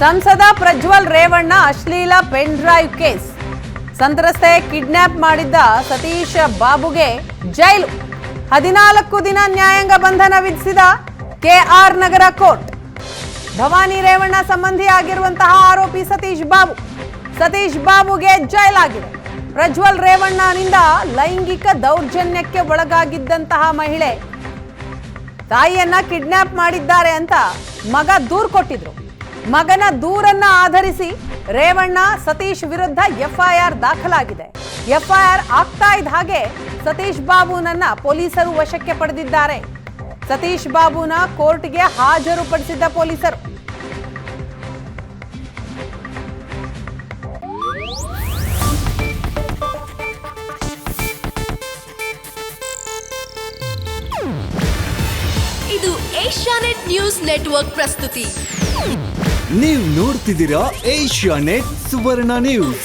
ಸಂಸದ ಪ್ರಜ್ವಲ್ ರೇವಣ್ಣ ಅಶ್ಲೀಲ pen drive case ಸಂತ್ರಸ್ತೆ ಕಿಡ್ನಾಪ್ ಮಾಡಿದ್ದ ಸತೀಶ್ ಬಾಬುಗೆ ಜೈಲು 14 ದಿನ ನ್ಯಾಯಾಂಗ ಬಂಧನ ವಿಧಿಸಿದ ಕೆಆರ್ ನಗರ ಕೋರ್ಟ್. ಭವಾನಿ ರೇವಣ್ಣ ಸಂಬಂಧಿ ಆಗಿರುವಂತಹ ಆರೋಪಿ ಸತೀಶ್ ಬಾಬುಗೆ ಜೈಲಾಗಿದೆ. ಪ್ರಜ್ವಲ್ ರೇವಣ್ಣನಿಂದ ಲೈಂಗಿಕ ದೌರ್ಜನ್ಯಕ್ಕೆ ಒಳಗಾಗಿದ್ದಂತಹ ಮಹಿಳೆ ತಾಯಿಯನ್ನ ಕಿಡ್ನಾಪ್ ಮಾಡಿದ್ದಾರೆ ಅಂತ ಮಗ ದೂರು ಕೊಟ್ಟಿದ್ರು. ಮಗನ ದೂರನ್ನ ಆಧರಿಸಿ ರೇವಣ್ಣ ಸತೀಶ್ ವಿರುದ್ಧ ಎಫ್ಐಆರ್ ದಾಖಲಾಗಿದೆ. ಎಫ್ಐಆರ್ ಆಗ್ತಾ ಇದ್ದ ಹಾಗೆ ಸತೀಶ್ ಬಾಬುನನ್ನ ಪೊಲೀಸರು ವಶಕ್ಕೆ ಪಡೆದಿದ್ದಾರೆ. ಸತೀಶ್ ಬಾಬುನ ಕೋರ್ಟ್ಗೆ ಹಾಜರುಪಡಿಸಿದ್ದ ಪೊಲೀಸರು. ಇದು ಏಷ್ಯಾನೆಟ್ ನ್ಯೂಸ್ ನೆಟ್ವರ್ಕ್ ಪ್ರಸ್ತುತಿ. ನೀವು ನೋಡ್ತಿದ್ದೀರಾ ಏಷ್ಯಾನೆಟ್ ಸುವರ್ಣ ನ್ಯೂಸ್.